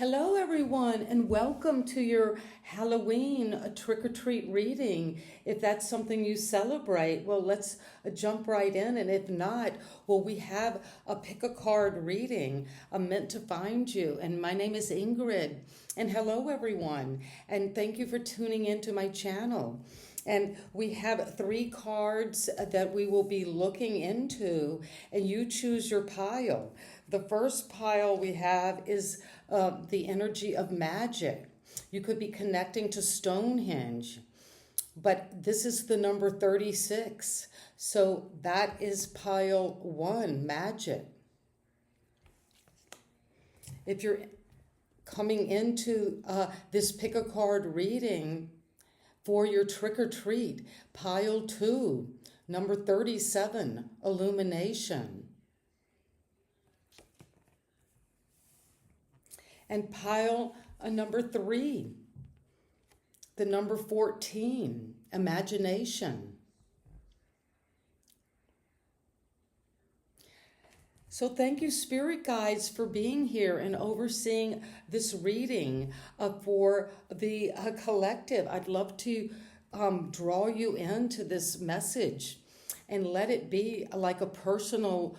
Hello, everyone, and welcome to your Halloween trick-or-treat reading. If that's something you celebrate, well, let's jump right in. And if not, well, we have a pick a card reading. I'm meant to find you. And my name is Ingrid. And hello, everyone. And thank you for tuning into my channel. And we have 3 cards that we will be looking into, and you choose your pile. The first pile we have is the energy of magic. You could be connecting to Stonehenge, but this is the number 36. So that is pile 1, magic. If you're coming into this pick a card reading for your trick or treat, pile 2, number 37, illumination. And pile number 3, the number 14, imagination. So thank you, Spirit Guides, for being here and overseeing this reading for the collective. I'd love to draw you into this message and let it be like a personal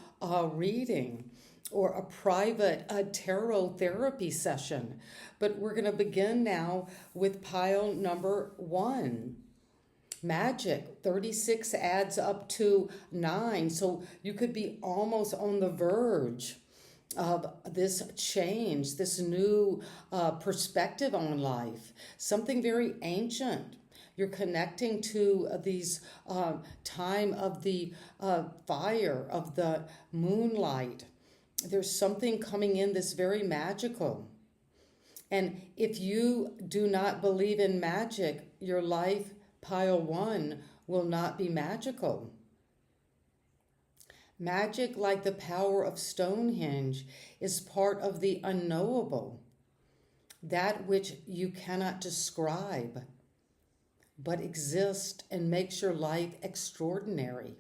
reading or a private tarot therapy session. But we're going to begin now with pile number 1. Magic. 36 adds up to 9. So you could be almost on the verge of this change, this new perspective on life. Something very ancient. You're connecting to these time of the fire, of the moonlight. There's something coming in that's very magical. And if you do not believe in magic, your life, pile 1, will not be magical. Magic, like the power of Stonehenge, is part of the unknowable, that which you cannot describe, but exists and makes your life extraordinary.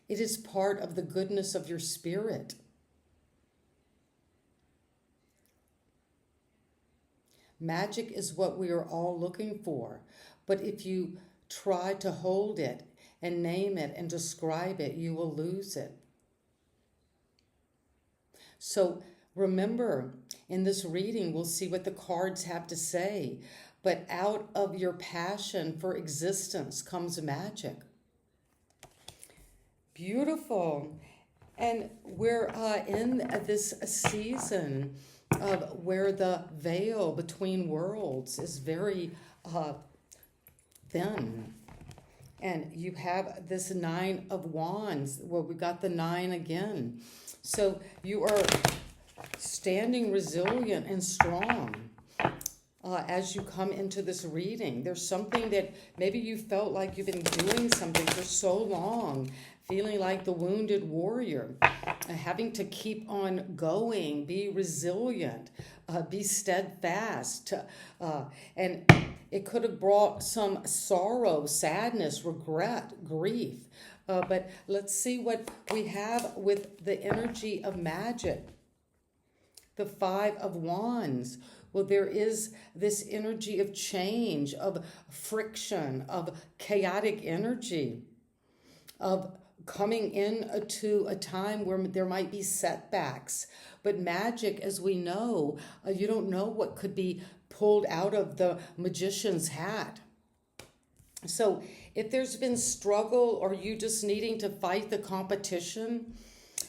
It is part of the goodness of your spirit. Magic is what we are all looking for, but if you try to hold it and name it and describe it, you will lose it. So remember, in this reading, we'll see what the cards have to say, but out of your passion for existence comes magic. Beautiful. And we're in this season of where the veil between worlds is very thin. And you have this 9 of Wands. Well, we got the 9 again. So you are standing resilient and strong as you come into this reading. There's something that maybe you felt like you've been doing something for so long, feeling like the wounded warrior, having to keep on going, be resilient, be steadfast. And it could have brought some sorrow, sadness, regret, grief. But let's see what we have with the energy of magic. The 5 of Wands. Well, there is this energy of change, of friction, of chaotic energy, of coming into a time where there might be setbacks. But magic, as we know, you don't know what could be pulled out of the magician's hat. So if there's been struggle or you just needing to fight the competition,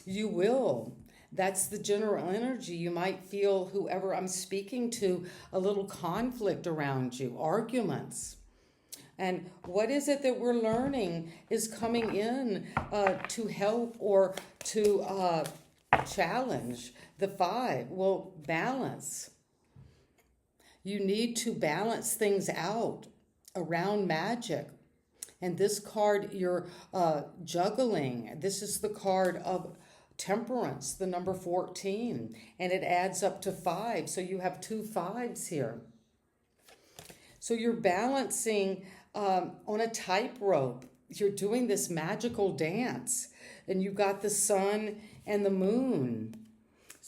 you will. That's the general energy. You might feel, whoever I'm speaking to, a little conflict around you, arguments. And what is it that we're learning is coming in to help or to challenge? The 5, well, balance. You need to balance things out around magic. And this card, you're juggling. This is the card of Temperance, the number 14, and it adds up to 5. So you have 2 5s here. So you're balancing on a tightrope. You're doing this magical dance, and you've got the sun and the moon.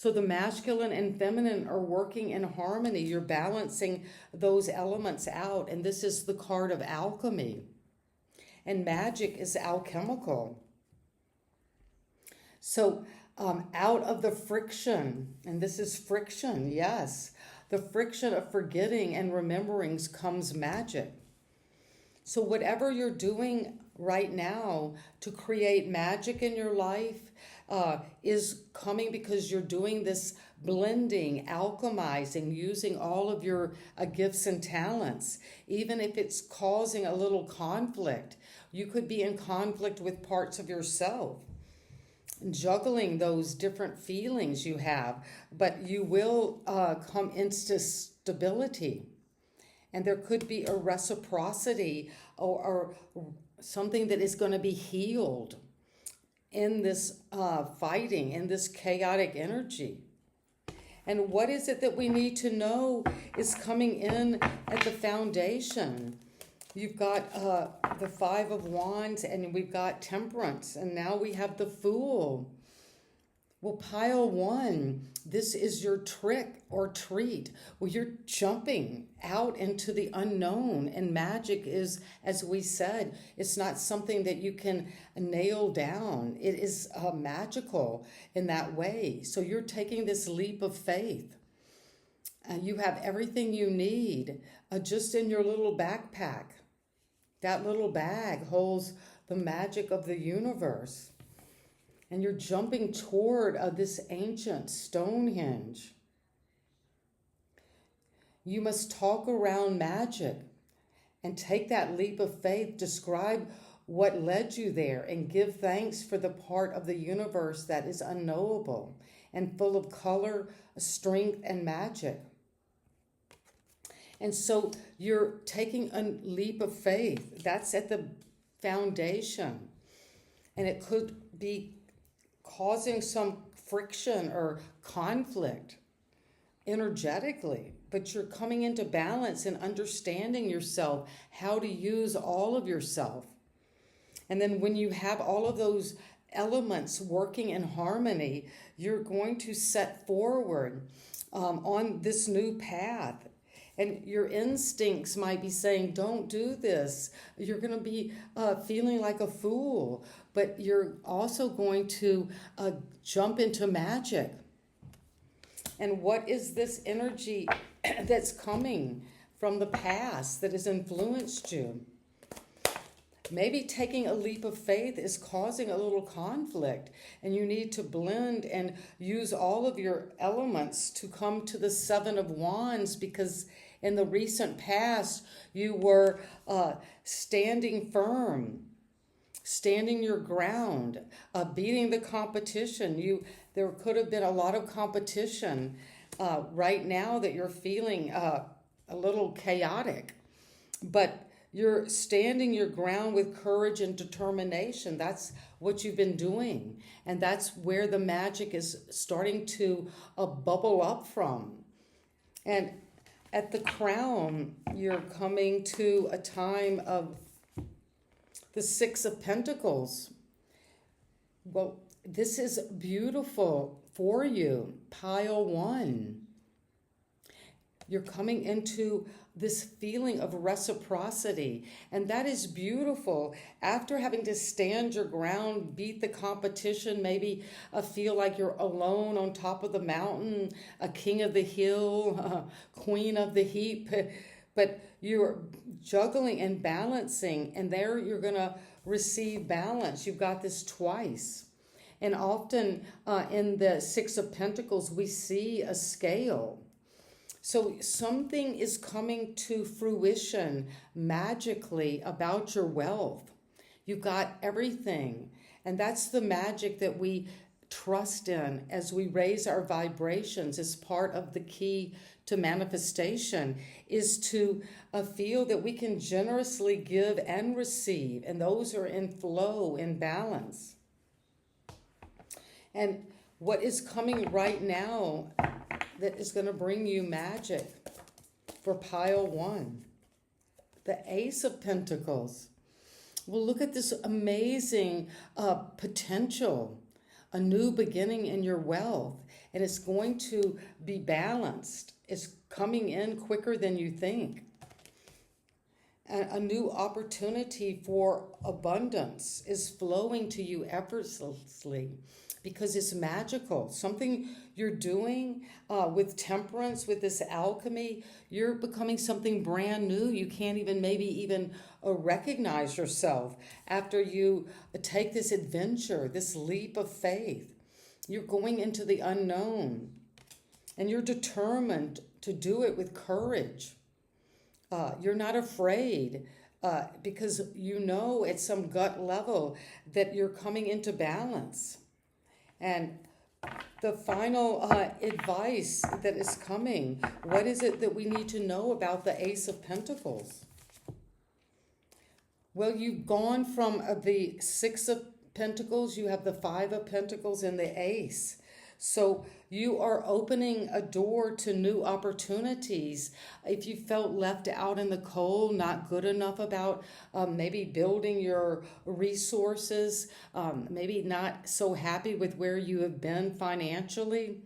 So the masculine and feminine are working in harmony. You're balancing those elements out. And this is the card of alchemy. And magic is alchemical. So out of the friction, and this is friction, yes, the friction of forgetting and rememberings comes magic. So whatever you're doing right now to create magic in your life is coming because you're doing this blending, alchemizing, using all of your gifts and talents. Even if it's causing a little conflict, you could be in conflict with parts of yourself, juggling those different feelings you have, but you will come into stability. And there could be a reciprocity or something that is going to be healed in this fighting, in this chaotic energy. And what is it that we need to know is coming in at the foundation? You've got the Five of Wands, and we've got Temperance, and now we have the Fool. Well, pile one, this is your trick or treat. Well, you're jumping out into the unknown, and magic is, as we said, it's not something that you can nail down. It is magical in that way. So you're taking this leap of faith. You have everything you need just in your little backpack. That little bag holds the magic of the universe. And you're jumping toward this ancient Stonehenge. You must talk around magic and take that leap of faith. Describe what led you there and give thanks for the part of the universe that is unknowable and full of color, strength, and magic. And so you're taking a leap of faith. That's at the foundation. And it could be causing some friction or conflict energetically, but you're coming into balance and understanding yourself, how to use all of yourself. And then when you have all of those elements working in harmony, you're going to set forward on this new path. And your instincts might be saying, don't do this. You're going to be feeling like a fool. But you're also going to jump into magic. And what is this energy that's coming from the past that has influenced you? Maybe taking a leap of faith is causing a little conflict, and you need to blend and use all of your elements to come to the Seven of Wands, because in the recent past, you were standing firm, standing your ground, beating the competition. There could have been a lot of competition right now that you're feeling a little chaotic, but you're standing your ground with courage and determination. That's what you've been doing. And that's where the magic is starting to bubble up from. And at the crown, you're coming to a time of the Six of Pentacles. Well, this is beautiful for you. Pile one. You're coming into this feeling of reciprocity, and that is beautiful. After having to stand your ground, beat the competition, maybe feel like you're alone on top of the mountain, a king of the hill, queen of the heap, but you're juggling and balancing, and there you're going to receive balance. You've got this twice. And often in the Six of Pentacles, we see a scale. So something is coming to fruition magically about your wealth. You've got everything. And that's the magic that we trust in as we raise our vibrations as part of the key to manifestation, is to feel that we can generously give and receive. And those are in flow, in balance. And what is coming right now that is going to bring you magic for pile one? The Ace of Pentacles. Well, look at this amazing potential, a new beginning in your wealth. and it's going to be balanced. It's coming in quicker than you think. A new opportunity for abundance is flowing to you effortlessly because it's magical. Something you're doing with temperance, with this alchemy, you're becoming something brand new. You can't even recognize yourself after you take this adventure, this leap of faith. You're going into the unknown, and you're determined to do it with courage. You're not afraid because you know at some gut level that you're coming into balance. And the final advice that is coming, what is it that we need to know about the Ace of Pentacles? Well, you've gone from the Six of Pentacles, you have the Five of Pentacles and the Ace. So you are opening a door to new opportunities. If you felt left out in the cold, not good enough about maybe building your resources, maybe not so happy with where you have been financially,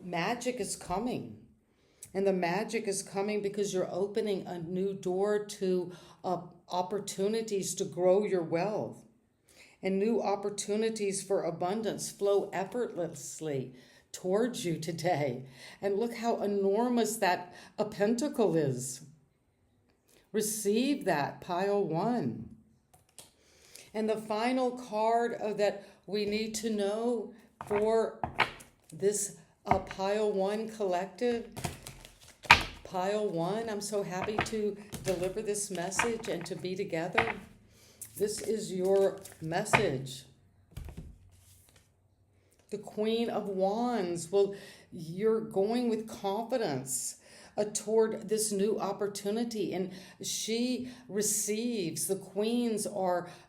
magic is coming. And the magic is coming because you're opening a new door to opportunities to grow your wealth. And new opportunities for abundance flow effortlessly towards you today. And look how enormous that a pentacle is. Receive that, pile one. And the final card that we need to know for this pile one collective. Pile one, I'm so happy to deliver this message and to be together. This is your message. The Queen of Wands. Well, you're going with confidence toward this new opportunity, and she receives. The queens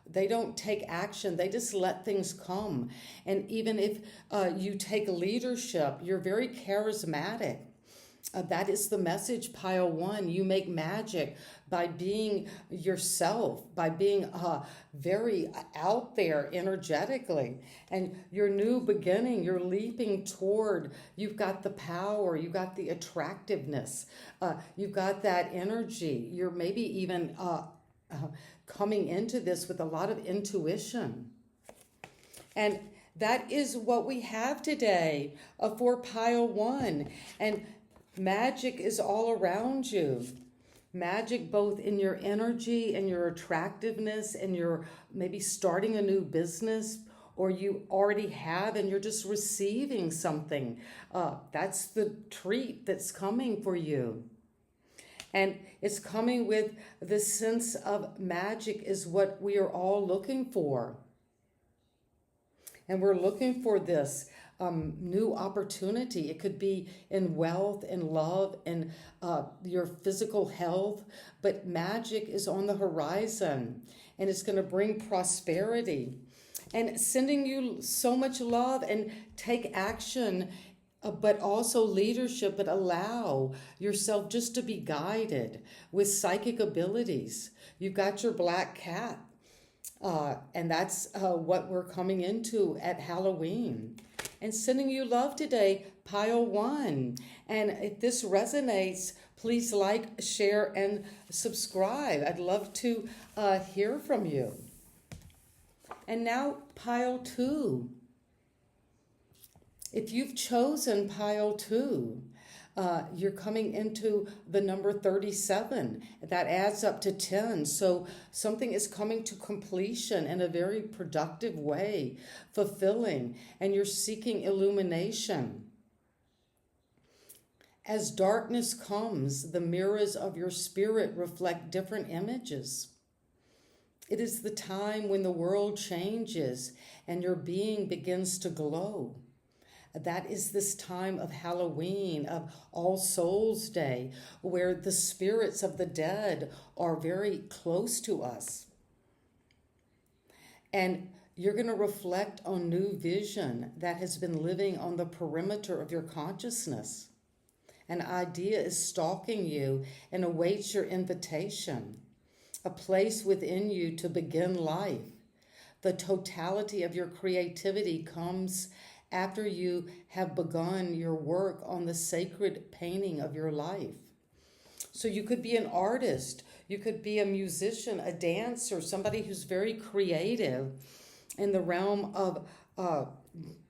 they don't take action, they just let things come. And even if you take leadership, you're very charismatic. That is the message, pile one. You make magic by being yourself, by being very out there energetically. And your new beginning, you're leaping toward, you've got the power, you've got the attractiveness, you've got that energy. You're maybe even coming into this with a lot of intuition. And that is what we have today for pile one. And magic is all around you. Magic both in your energy and your attractiveness, and you're maybe starting a new business, or you already have and you're just receiving something. That's the treat that's coming for you. And it's coming with the sense of magic is what we are all looking for. And we're looking for this new opportunity. It could be in wealth and love and your physical health, but magic is on the horizon, and it's going to bring prosperity and sending you so much love. And take action, but also leadership, but allow yourself just to be guided with psychic abilities. You've got your black cat, and that's what we're coming into at Halloween. And sending you love today, pile one. And if this resonates, please like, share, and subscribe. I'd love to hear from you. And now pile two. If you've chosen pile two, you're coming into the number 37. That adds up to 10. So something is coming to completion in a very productive way, fulfilling, and you're seeking illumination. As darkness comes, the mirrors of your spirit reflect different images. It is the time when the world changes and your being begins to glow. That is this time of Halloween, of All Souls Day, where the spirits of the dead are very close to us. And you're going to reflect on new vision that has been living on the perimeter of your consciousness. An idea is stalking you and awaits your invitation, a place within you to begin life. The totality of your creativity comes after you have begun your work on the sacred painting of your life. So you could be an artist, you could be a musician, a dancer, somebody who's very creative in the realm of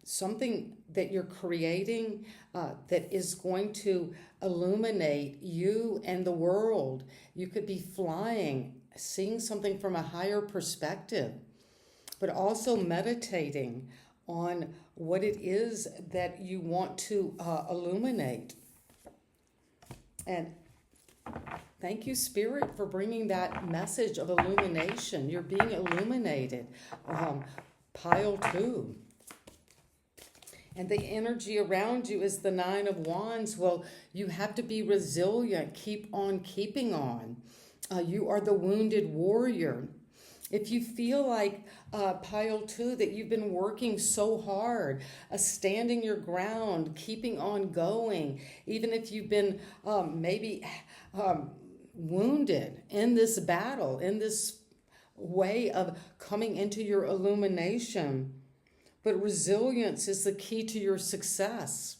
something that you're creating that is going to illuminate you and the world. You could be flying, seeing something from a higher perspective, but also meditating on what it is that you want to illuminate. And thank you, Spirit, for bringing that message of illumination. You're being illuminated. Pile 2. And the energy around you is the 9 of Wands. Well, you have to be resilient. Keep on keeping on. You are the wounded warrior. If you feel like pile 2 that you've been working so hard, standing your ground, keeping on going, even if you've been maybe wounded in this battle, in this way of coming into your illumination, but resilience is the key to your success.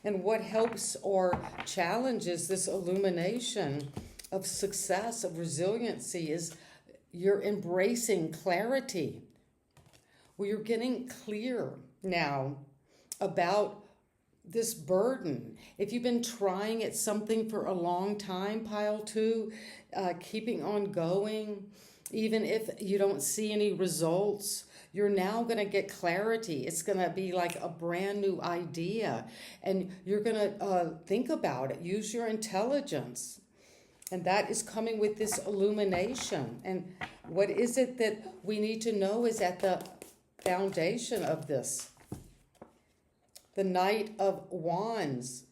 And what helps or challenges this illumination of success, of resiliency, is you're embracing clarity. Well, you're getting clear now about this burden. If you've been trying at something for a long time, pile 2, keeping on going, even if you don't see any results, you're now going to get clarity. It's going to be like a brand new idea, and you're going to think about it. Use your intelligence. And that is coming with this illumination. And what is it that we need to know is at the foundation of this? The Knight of Wands.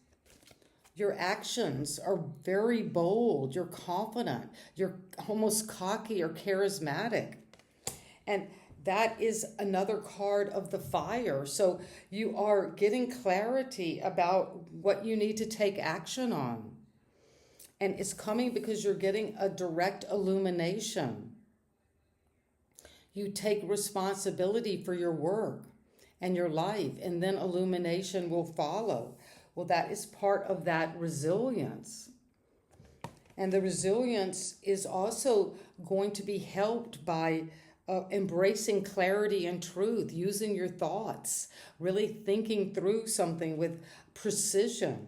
Your actions are very bold. You're confident. You're almost cocky or charismatic. And that is another card of the fire. So you are getting clarity about what you need to take action on. And it's coming because you're getting a direct illumination. You take responsibility for your work and your life, and then illumination will follow. Well, that is part of that resilience. And the resilience is also going to be helped by embracing clarity and truth, using your thoughts, really thinking through something with precision.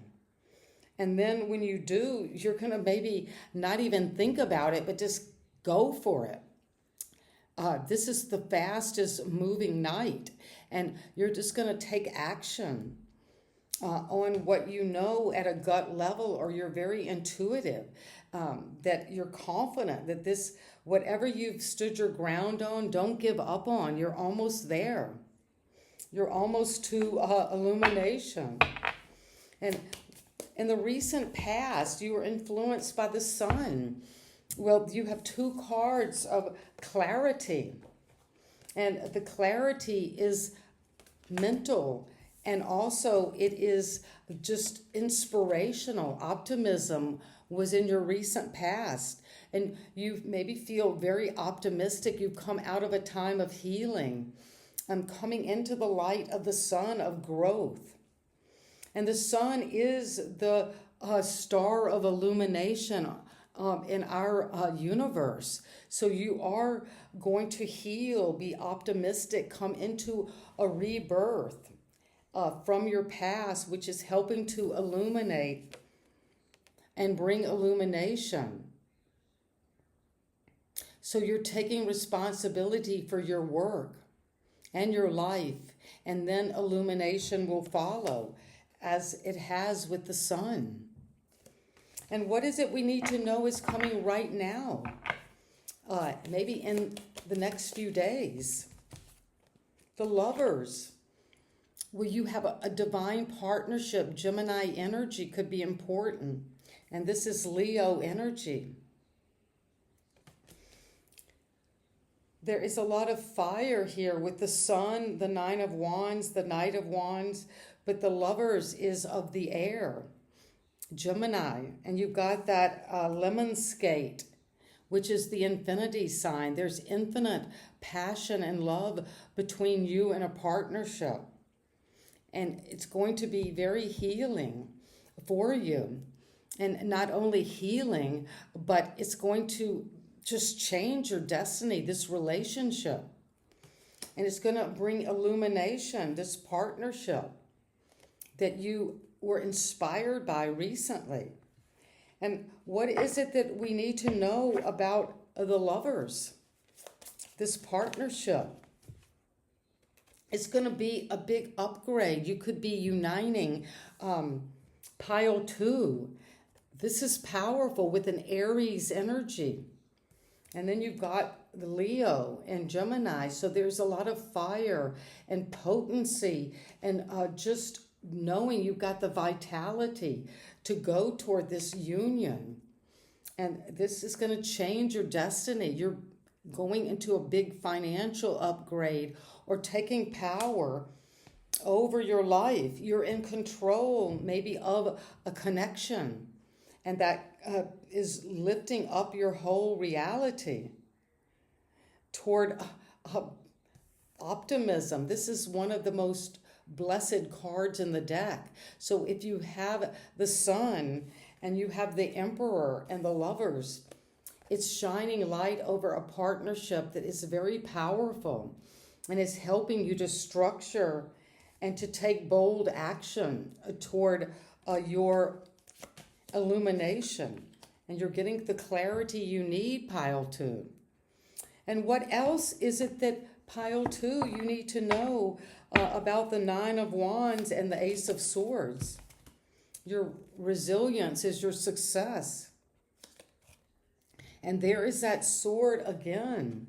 And then when you do, you're going to maybe not even think about it, but just go for it. This is the fastest moving night, and you're just going to take action on what you know at a gut level, or you're very intuitive, that you're confident that this, whatever you've stood your ground on, don't give up on. You're almost there. You're almost to illumination. And in the recent past, you were influenced by the sun. Well, you have 2 cards of clarity. And the clarity is mental, and also it is just inspirational. Optimism was in your recent past. And you maybe feel very optimistic. You've come out of a time of healing. Coming into the light of the sun of growth. And the sun is the star of illumination in our universe. So you are going to heal, be optimistic, come into a rebirth from your past, which is helping to illuminate and bring illumination. So you're taking responsibility for your work and your life, and then illumination will follow, as it has with the sun. And what is it we need to know is coming right now? Maybe in the next few days. The Lovers. Will you have a divine partnership? Gemini energy could be important. And this is Leo energy. There is a lot of fire here with the sun, the 9 of Wands, the Knight of Wands. But the Lovers is of the air, Gemini, and you've got that lemon skate, which is the infinity sign. There's infinite passion and love between you and a partnership. And it's going to be very healing for you. And not only healing, but it's going to just change your destiny, this relationship. And it's going to bring illumination, this partnership that you were inspired by recently. And what is it that we need to know about the lovers? This partnership. It's going to be a big upgrade. You could be uniting pile 2. This is powerful with an Aries energy. And then you've got the Leo and Gemini. So there's a lot of fire and potency and just knowing you've got the vitality to go toward this union. And this is going to change your destiny. You're going into a big financial upgrade or taking power over your life. You're in control maybe of a connection. And that is lifting up your whole reality toward optimism. This is one of the most blessed cards in the deck. So if you have the Sun and you have the Emperor and the Lovers, it's shining light over a partnership that is very powerful and is helping you to structure and to take bold action toward your illumination. And you're getting the clarity you need, pile 2. And what else is it that pile 2 you need to know about the 9 of Wands and the Ace of Swords? Your resilience is your success. And there is that sword again.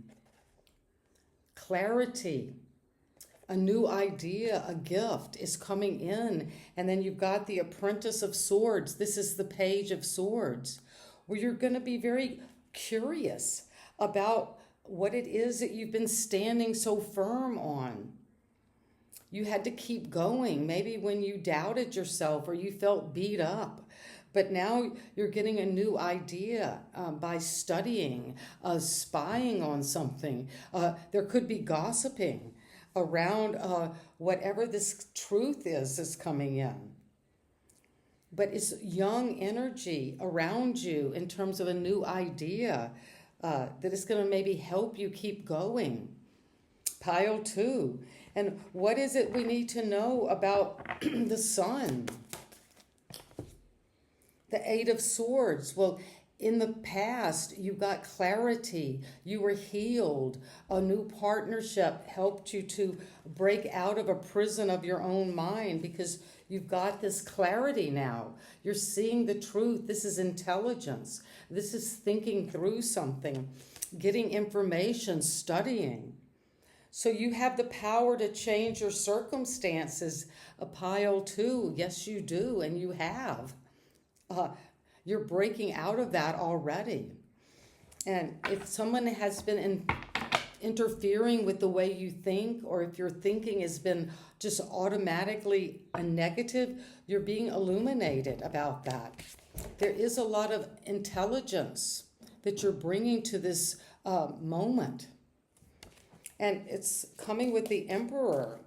Clarity. A new idea, a gift is coming in. And then you've got the Apprentice of Swords. This is the Page of Swords, where you're going to be very curious about what it is that you've been standing so firm on. You had to keep going, maybe when you doubted yourself or you felt beat up. But now you're getting a new idea by studying, spying on something. There could be gossiping around whatever this truth is coming in. But it's young energy around you in terms of a new idea that is going to maybe help you keep going. Pile 2. And what is it we need to know about the Sun? The 8 of Swords. Well, in the past, you got clarity. You were healed. A new partnership helped you to break out of a prison of your own mind because you've got this clarity now. You're seeing the truth. This is intelligence. This is thinking through something, getting information, studying. So you have the power to change your circumstances. A pile 2. Yes, you do, and you have. You're breaking out of that already. And if someone has been interfering with the way you think, or if your thinking has been just automatically a negative, you're being illuminated about that. There is a lot of intelligence that you're bringing to this moment. And it's coming with the Emperor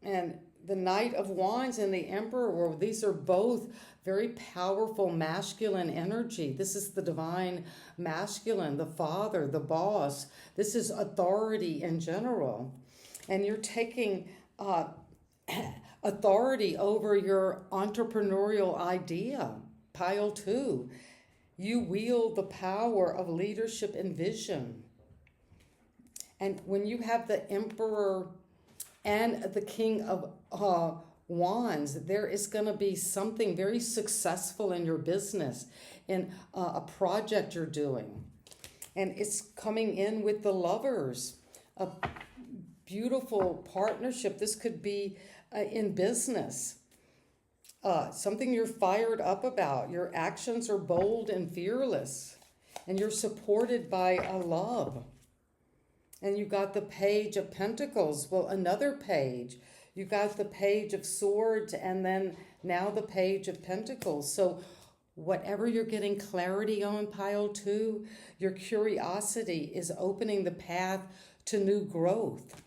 and the Knight of Wands and the Emperor. Well, these are both very powerful masculine energy. This is the divine masculine, the father, the boss. This is authority in general. And you're taking authority over your entrepreneurial idea. Pile 2. You wield the power of leadership and vision. And when you have the Emperor and the King of Wands, there is going to be something very successful in your business, in a project you're doing. And it's coming in with the Lovers, a beautiful partnership. This could be in business, something you're fired up about. Your actions are bold and fearless, and you're supported by a love. And you got the Page of Pentacles. Well, another page. You got the Page of Swords and then now the Page of Pentacles. So whatever you're getting clarity on, pile 2, your curiosity is opening the path to new growth.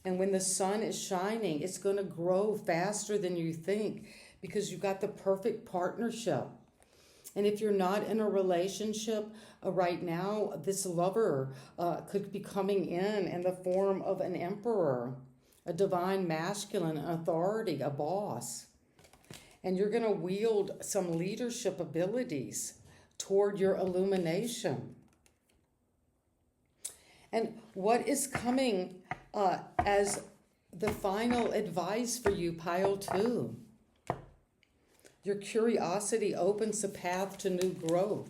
And when the sun is shining, it's going to grow faster than you think because you got the perfect partnership. And if you're not in a relationship right now, this lover could be coming in the form of an emperor, a divine masculine, an authority, a boss. And you're going to wield some leadership abilities toward your illumination. And what is coming as the final advice for you, pile 2? Your curiosity opens a path to new growth.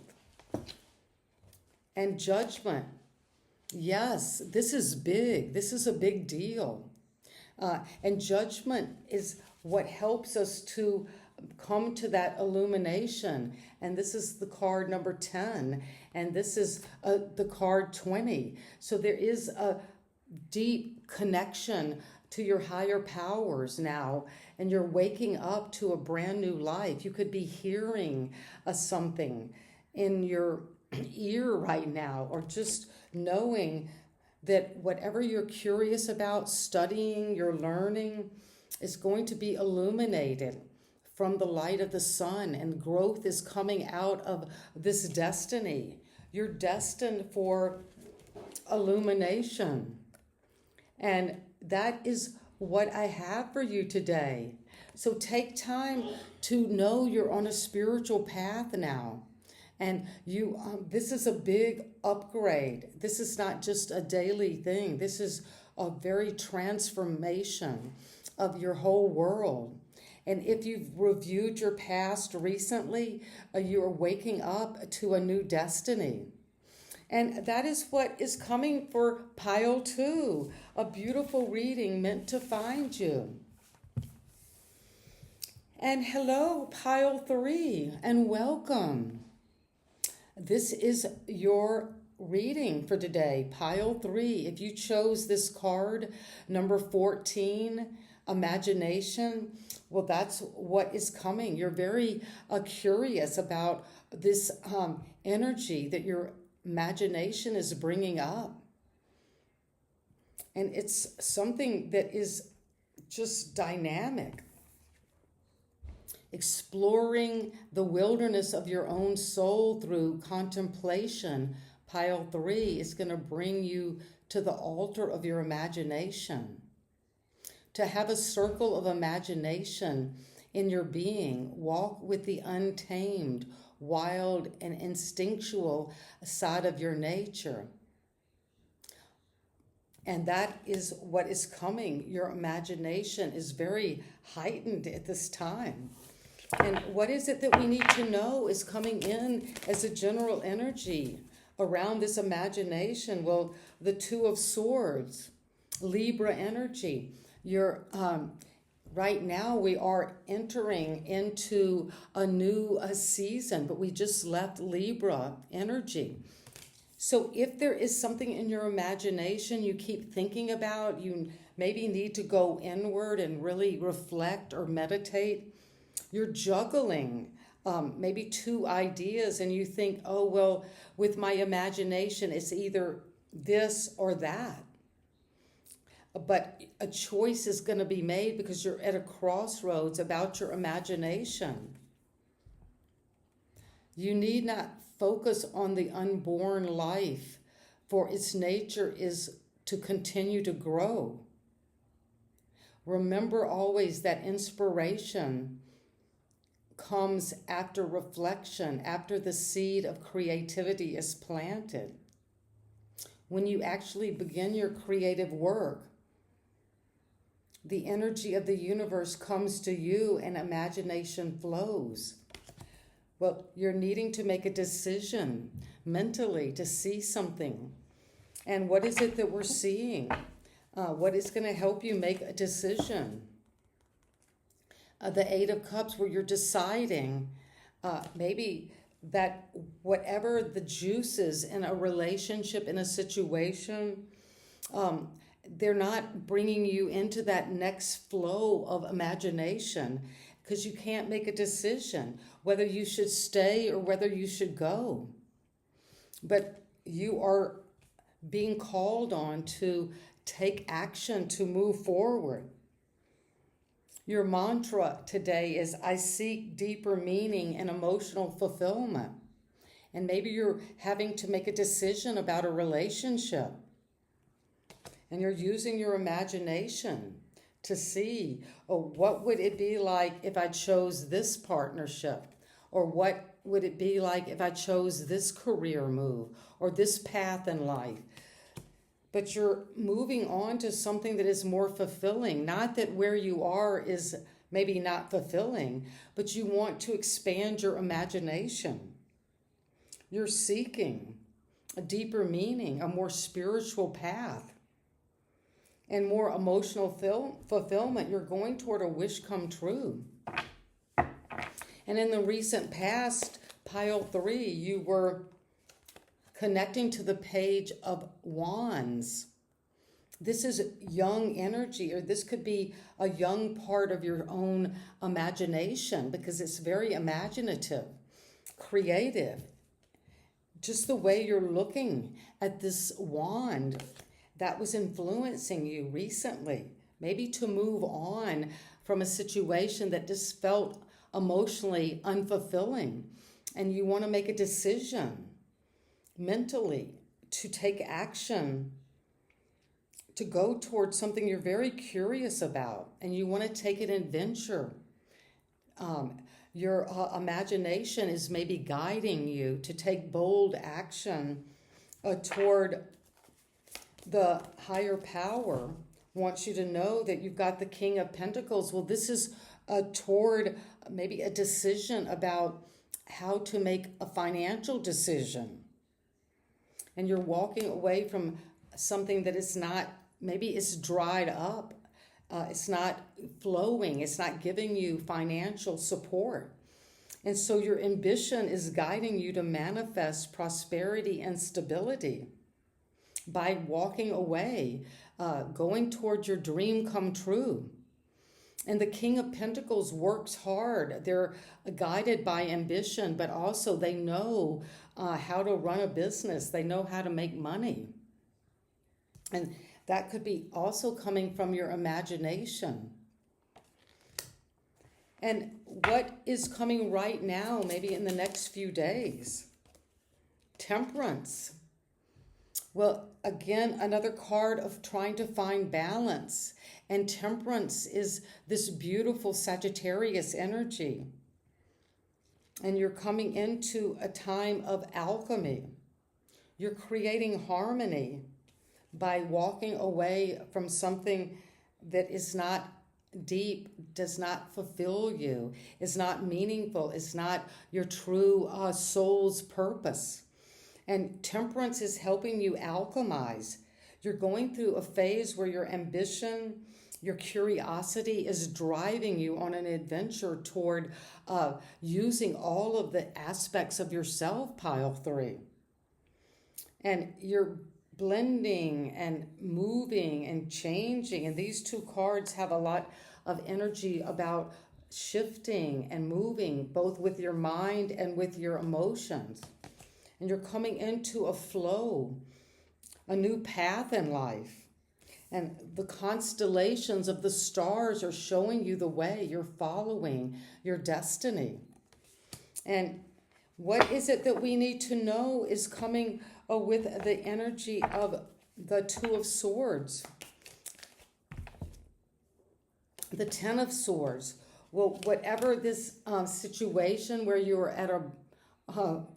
And judgment. Yes, this is big. This is a big deal. And judgment is what helps us to come to that illumination. And this is the card number 10. And this is the card 20. So there is a deep connection to your higher powers now. And you're waking up to a brand new life. You could be hearing something in your ear right now, or just knowing that whatever you're curious about, studying, you're learning, is going to be illuminated from the light of the sun, and growth is coming out of this destiny. You're destined for illumination. And that is what I have for you today. So take time to know you're on a spiritual path now. And this is a big upgrade. This is not just a daily thing. This is a very transformation of your whole world. And if you've reviewed your past recently, you are waking up to a new destiny. And that is what is coming for pile 2, a beautiful reading meant to find you. And hello, pile 3, and welcome. This is your reading for today, pile 3. If you chose this card, number 14, imagination, well, that's what is coming. You're very curious about this energy that your imagination is bringing up. And it's something that is just dynamic. Exploring the wilderness of your own soul through contemplation, pile 3, is going to bring you to the altar of your imagination. To have a circle of imagination in your being, walk with the untamed, wild, and instinctual side of your nature. And that is what is coming. Your imagination is very heightened at this time. And what is it that we need to know is coming in as a general energy around this imagination? Well, the 2 of Swords, Libra energy. Right now we are entering into a new season, but we just left Libra energy. So if there is something in your imagination you keep thinking about, you maybe need to go inward and really reflect or meditate. You're juggling maybe 2 ideas, and you think, oh, well, with my imagination, it's either this or that. But a choice is going to be made because you're at a crossroads about your imagination. You need not focus on the unborn life, for its nature is to continue to grow. Remember always that inspiration comes after reflection, after the seed of creativity is planted. When you actually begin your creative work, the energy of the universe comes to you and imagination flows. Well, you're needing to make a decision mentally to see something. And what is it that we're seeing? What is going to help you make a decision? The 8 of Cups, where you're deciding maybe that whatever the juice is in a relationship, in a situation, they're not bringing you into that next flow of imagination because you can't make a decision whether you should stay or whether you should go. But you are being called on to take action to move forward. Your mantra today is, I seek deeper meaning and emotional fulfillment. And maybe you're having to make a decision about a relationship. And you're using your imagination to see, oh, what would it be like if I chose this partnership? Or what would it be like if I chose this career move or this path in life? But you're moving on to something that is more fulfilling. Not that where you are is maybe not fulfilling, but you want to expand your imagination. You're seeking a deeper meaning, a more spiritual path, and more emotional fulfillment. You're going toward a wish come true. And in the recent past, pile 3, you were connecting to the Page of Wands. This is young energy, or this could be a young part of your own imagination, because it's very imaginative, creative. Just the way you're looking at this wand that was influencing you recently, maybe to move on from a situation that just felt emotionally unfulfilling, and you want to make a decision mentally to take action, to go towards something you're very curious about, and you want to take an adventure. Your imagination is maybe guiding you to take bold action toward the higher power. Wants you to know that you've got the King of Pentacles. Well, this is toward maybe a decision about how to make a financial decision. And you're walking away from something that is not, maybe it's dried up. It's not flowing. It's not giving you financial support. And so your ambition is guiding you to manifest prosperity and stability by walking away, going towards your dream come true. And the King of Pentacles works hard. They're guided by ambition, but also they know how to run a business. They know how to make money. And that could be also coming from your imagination. And what is coming right now, maybe in the next few days? Temperance. Well, again, another card of trying to find balance. And temperance is this beautiful Sagittarius energy. And you're coming into a time of alchemy. You're creating harmony by walking away from something that is not deep, does not fulfill you, is not meaningful, is not your true soul's purpose. And temperance is helping you alchemize. You're going through a phase where your ambition, your curiosity is driving you on an adventure toward using all of the aspects of yourself, pile 3. And you're blending and moving and changing. And these two cards have a lot of energy about shifting and moving, both with your mind and with your emotions. And you're coming into a flow, a new path in life. And the constellations of the stars are showing you the way. You're following your destiny. And what is it that we need to know is coming with the energy of the Two of Swords. The Ten of Swords. Well, whatever this situation where you're at a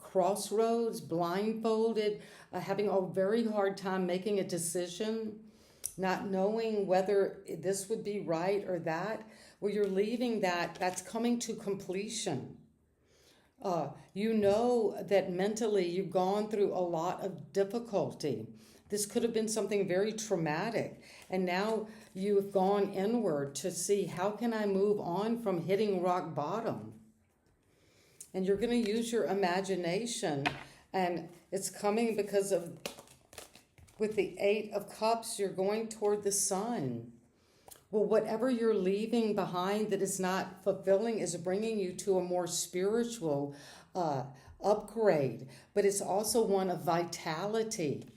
crossroads, blindfolded, having a very hard time making a decision, not knowing whether this would be right or that, well, you're leaving that's coming to completion. You know that mentally you've gone through a lot of difficulty. This could have been something very traumatic. And now you've gone inward to see, how can I move on from hitting rock bottom? And you're going to use your imagination. And it's coming because of, with the Eight of Cups, you're going toward the sun. Well, whatever you're leaving behind that is not fulfilling is bringing you to a more spiritual upgrade. But it's also one of vitality,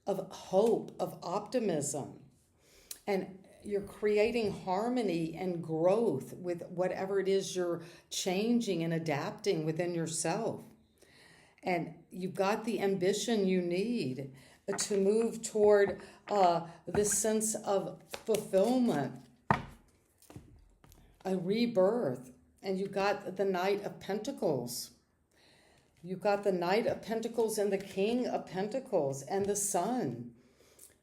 of hope, of optimism. And you're creating harmony and growth with whatever it is you're changing and adapting within yourself. And you've got the ambition you need to move toward this sense of fulfillment, a rebirth. And you've got the Knight of Pentacles. You've got the Knight of Pentacles and the King of Pentacles and the Sun.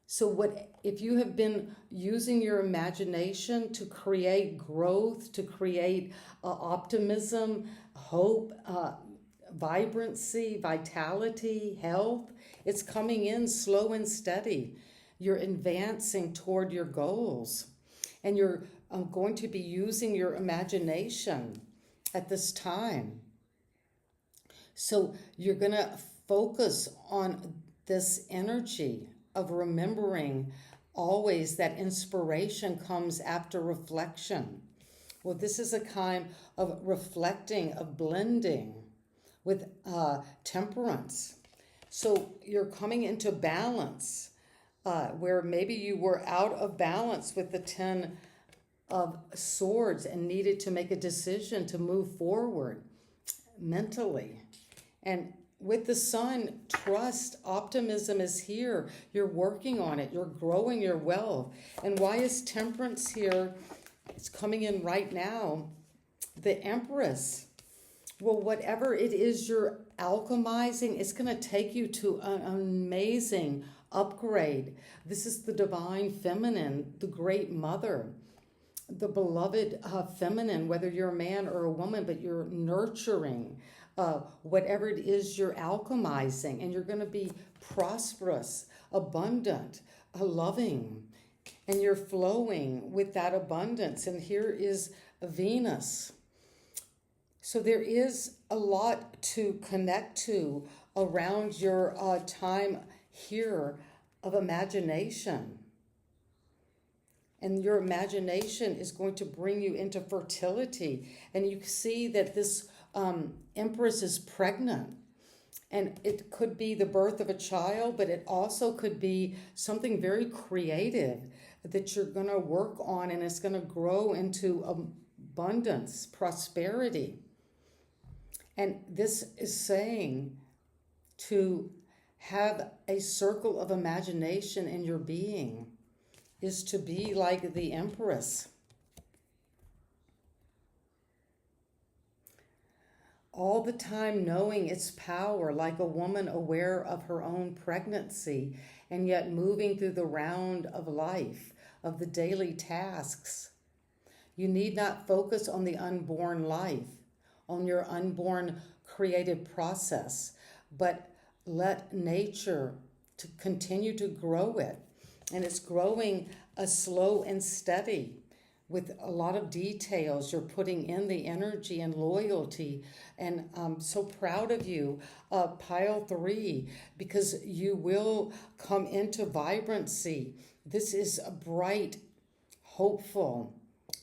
So what if you have been using your imagination to create growth, to create optimism, hope, vibrancy, vitality, health, it's coming in slow and steady. You're advancing toward your goals. And you're going to be using your imagination at this time. So you're going to focus on this energy of remembering always that inspiration comes after reflection. Well, this is a kind of reflecting, of blending with temperance. So you're coming into balance, where maybe you were out of balance with the 10 of Swords and needed to make a decision to move forward mentally. And with the Sun, trust, optimism is here. You're working on it. You're growing your wealth. And why is Temperance here? It's coming in right now. The Empress. Well, whatever it is you're alchemizing, it's going to take you to an amazing upgrade. This is the divine feminine, the great mother, the beloved feminine, whether you're a man or a woman, but you're nurturing whatever it is you're alchemizing, and you're going to be prosperous, abundant, loving, and you're flowing with that abundance. And here is Venus. So there is a lot to connect to around your time here of imagination. And your imagination is going to bring you into fertility. And you see that this Empress is pregnant. And it could be the birth of a child, but it also could be something very creative that you're going to work on, and it's going to grow into abundance, prosperity. And this is saying to have a circle of imagination in your being is to be like the Empress. All the time knowing its power, like a woman aware of her own pregnancy, and yet moving through the round of life, of the daily tasks. You need not focus on the unborn life, on your unborn creative process, but let nature to continue to grow it. And it's growing slow and steady with a lot of details. You're putting in the energy and loyalty. And I'm so proud of you, pile 3, because you will come into vibrancy. This is a bright, hopeful,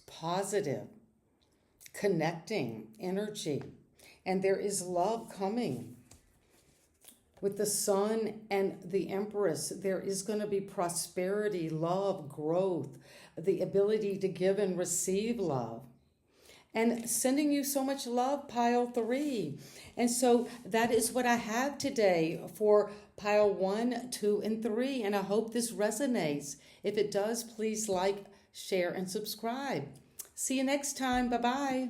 positive, connecting energy. And there is love coming. With the Sun and the Empress, there is going to be prosperity, love, growth, the ability to give and receive love. And sending you so much love, pile 3. And so that is what I have today for pile 1, 2, and 3. And I hope this resonates. If it does, please like, share, and subscribe. See you next time. Bye-bye.